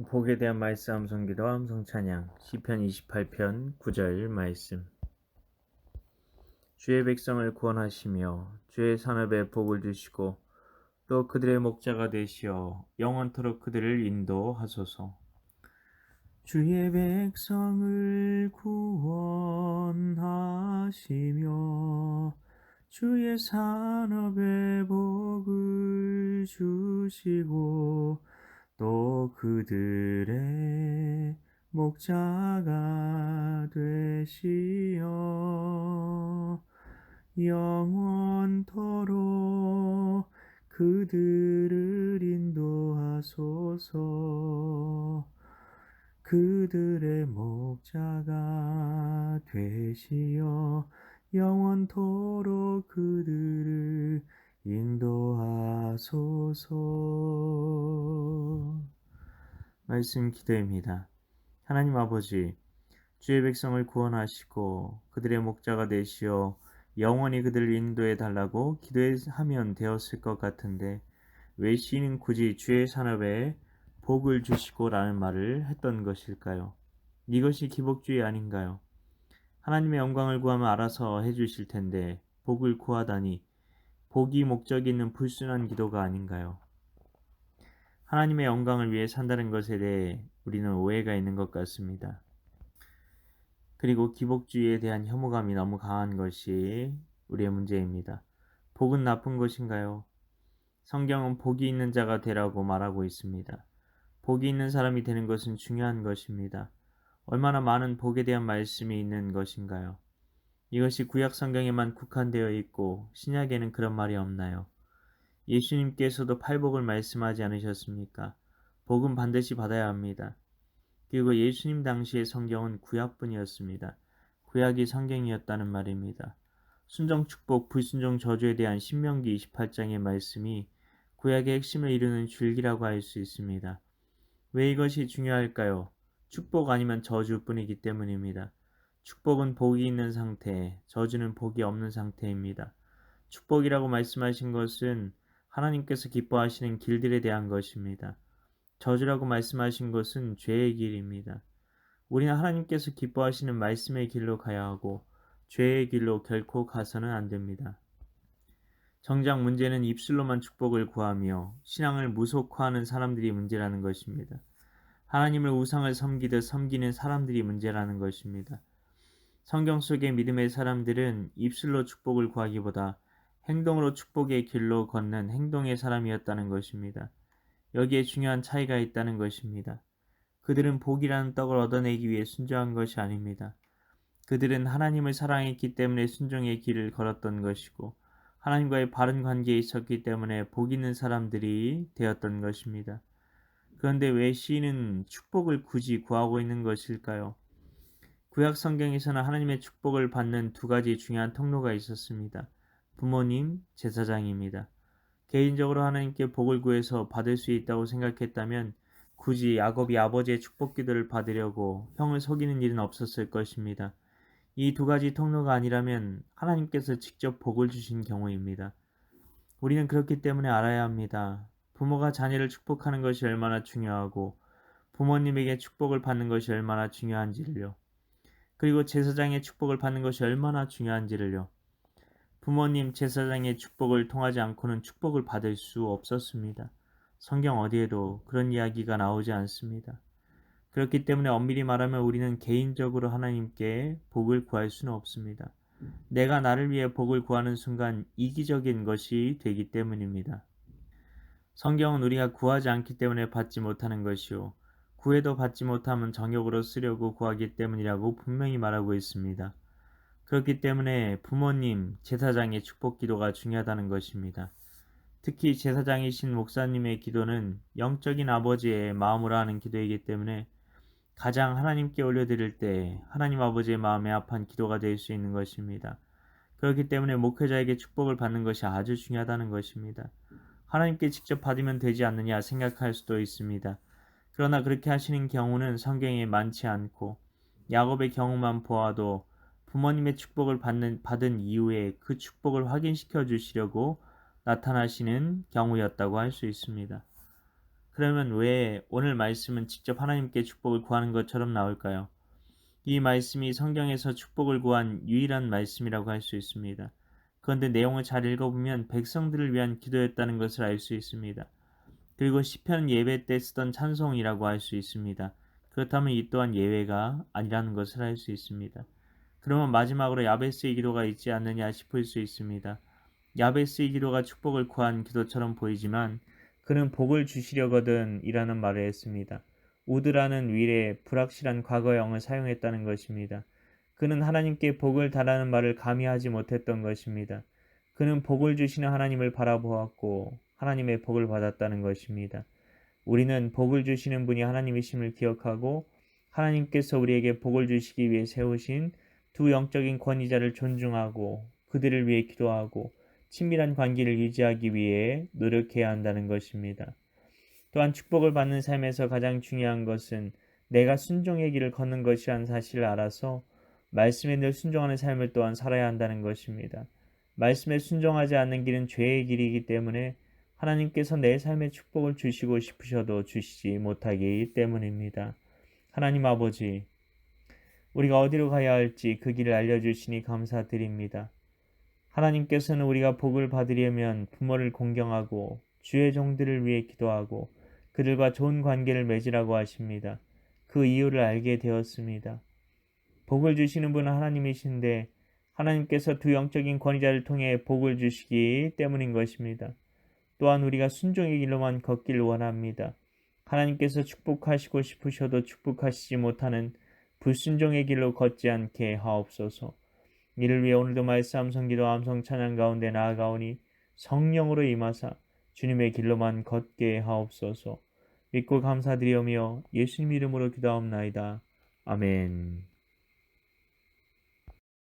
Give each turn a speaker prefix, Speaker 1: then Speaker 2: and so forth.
Speaker 1: 복에 대한 말씀 암송기도 암송찬양 시편 28편 9절 말씀. 주의 백성을 구원하시며 주의 산업에 복을 주시고 또 그들의 목자가 되시어 영원토록 그들을 인도하소서. 주의 백성을 구원하시며 주의 산업에 복을 주시고 또 그들의 목자가 되시어 영원토록 그들을 인도하소서. 그들의 목자가 되시어 영원토록 그들을 인도하소서. 말씀 기도입니다. 하나님 아버지, 주의 백성을 구원하시고 그들의 목자가 되시어 영원히 그들을 인도해 달라고 기도하면 되었을 것 같은데 왜 시인은 굳이 주의 산업에 복을 주시고 라는 말을 했던 것일까요? 이것이 기복주의 아닌가요? 하나님의 영광을 구하면 알아서 해주실 텐데 복을 구하다니 복이 목적이 있는 불순한 기도가 아닌가요? 하나님의 영광을 위해 산다는 것에 대해 우리는 오해가 있는 것 같습니다. 그리고 기복주의에 대한 혐오감이 너무 강한 것이 우리의 문제입니다. 복은 나쁜 것인가요? 성경은 복이 있는 자가 되라고 말하고 있습니다. 복이 있는 사람이 되는 것은 중요한 것입니다. 얼마나 많은 복에 대한 말씀이 있는 것인가요? 이것이 구약 성경에만 국한되어 있고 신약에는 그런 말이 없나요? 예수님께서도 팔복을 말씀하지 않으셨습니까? 복은 반드시 받아야 합니다. 그리고 예수님 당시의 성경은 구약뿐이었습니다. 구약이 성경이었다는 말입니다. 순종 축복, 불순종 저주에 대한 신명기 28장의 말씀이 구약의 핵심을 이루는 줄기라고 할 수 있습니다. 왜 이것이 중요할까요? 축복 아니면 저주뿐이기 때문입니다. 축복은 복이 있는 상태, 저주는 복이 없는 상태입니다. 축복이라고 말씀하신 것은 하나님께서 기뻐하시는 길들에 대한 것입니다. 저주라고 말씀하신 것은 죄의 길입니다. 우리는 하나님께서 기뻐하시는 말씀의 길로 가야 하고 죄의 길로 결코 가서는 안 됩니다. 정작 문제는 입술로만 축복을 구하며 신앙을 무속화하는 사람들이 문제라는 것입니다. 하나님을 우상을 섬기듯 섬기는 사람들이 문제라는 것입니다. 성경 속의 믿음의 사람들은 입술로 축복을 구하기보다 행동으로 축복의 길로 걷는 행동의 사람이었다는 것입니다. 여기에 중요한 차이가 있다는 것입니다. 그들은 복이라는 떡을 얻어내기 위해 순종한 것이 아닙니다. 그들은 하나님을 사랑했기 때문에 순종의 길을 걸었던 것이고 하나님과의 바른 관계에 있었기 때문에 복 있는 사람들이 되었던 것입니다. 그런데 왜 시인은 축복을 굳이 구하고 있는 것일까요? 구약 성경에서는 하나님의 축복을 받는 두 가지 중요한 통로가 있었습니다. 부모님, 제사장입니다. 개인적으로 하나님께 복을 구해서 받을 수 있다고 생각했다면 굳이 야곱이 아버지의 축복 기도를 받으려고 형을 속이는 일은 없었을 것입니다. 이 두 가지 통로가 아니라면 하나님께서 직접 복을 주신 경우입니다. 우리는 그렇기 때문에 알아야 합니다. 부모가 자녀를 축복하는 것이 얼마나 중요하고 부모님에게 축복을 받는 것이 얼마나 중요한지를요. 그리고 제사장의 축복을 받는 것이 얼마나 중요한지를요. 부모님, 제사장의 축복을 통하지 않고는 축복을 받을 수 없었습니다. 성경 어디에도 그런 이야기가 나오지 않습니다. 그렇기 때문에 엄밀히 말하면 우리는 개인적으로 하나님께 복을 구할 수는 없습니다. 내가 나를 위해 복을 구하는 순간 이기적인 것이 되기 때문입니다. 성경은 우리가 구하지 않기 때문에 받지 못하는 것이요. 구해도 받지 못하면 정욕으로 쓰려고 구하기 때문이라고 분명히 말하고 있습니다. 그렇기 때문에 부모님, 제사장의 축복 기도가 중요하다는 것입니다. 특히 제사장이신 목사님의 기도는 영적인 아버지의 마음으로 하는 기도이기 때문에 가장 하나님께 올려드릴 때 하나님 아버지의 마음에 합한 기도가 될 수 있는 것입니다. 그렇기 때문에 목회자에게 축복을 받는 것이 아주 중요하다는 것입니다. 하나님께 직접 받으면 되지 않느냐 생각할 수도 있습니다. 그러나 그렇게 하시는 경우는 성경에 많지 않고 야곱의 경우만 보아도 부모님의 축복을 받은 이후에 그 축복을 확인시켜 주시려고 나타나시는 경우였다고 할 수 있습니다. 그러면 왜 오늘 말씀은 직접 하나님께 축복을 구하는 것처럼 나올까요? 이 말씀이 성경에서 축복을 구한 유일한 말씀이라고 할 수 있습니다. 그런데 내용을 잘 읽어보면 백성들을 위한 기도였다는 것을 알 수 있습니다. 그리고 시편 예배 때 쓰던 찬송이라고 할 수 있습니다. 그렇다면 이 또한 예외가 아니라는 것을 알 수 있습니다. 그러면 마지막으로 야베스의 기도가 있지 않느냐 싶을 수 있습니다. 야베스의 기도가 축복을 구한 기도처럼 보이지만 그는 복을 주시려거든 이라는 말을 했습니다. 우드라는 윌의 불확실한 과거형을 사용했다는 것입니다. 그는 하나님께 복을 달라는 말을 감히 하지 못했던 것입니다. 그는 복을 주시는 하나님을 바라보았고 하나님의 복을 받았다는 것입니다. 우리는 복을 주시는 분이 하나님이심을 기억하고 하나님께서 우리에게 복을 주시기 위해 세우신 두 영적인 권위자를 존중하고 그들을 위해 기도하고 친밀한 관계를 유지하기 위해 노력해야 한다는 것입니다. 또한 축복을 받는 삶에서 가장 중요한 것은 내가 순종의 길을 걷는 것이란 사실을 알아서 말씀에 늘 순종하는 삶을 또한 살아야 한다는 것입니다. 말씀에 순종하지 않는 길은 죄의 길이기 때문에 하나님께서 내 삶에 축복을 주시고 싶으셔도 주시지 못하기 때문입니다. 하나님 아버지, 우리가 어디로 가야 할지 그 길을 알려주시니 감사드립니다. 하나님께서는 우리가 복을 받으려면 부모를 공경하고 주의 종들을 위해 기도하고 그들과 좋은 관계를 맺으라고 하십니다. 그 이유를 알게 되었습니다. 복을 주시는 분은 하나님이신데 하나님께서 두 영적인 권위자를 통해 복을 주시기 때문인 것입니다. 또한 우리가 순종의 길로만 걷길 원합니다. 하나님께서 축복하시고 싶으셔도 축복하시지 못하는 불순종의 길로 걷지 않게 하옵소서. 이를 위해 오늘도 말씀 암송기도 암송 찬양 가운데 나아가오니 성령으로 임하사 주님의 길로만 걷게 하옵소서. 믿고 감사드리오며 예수님 이름으로 기도하옵나이다. 아멘.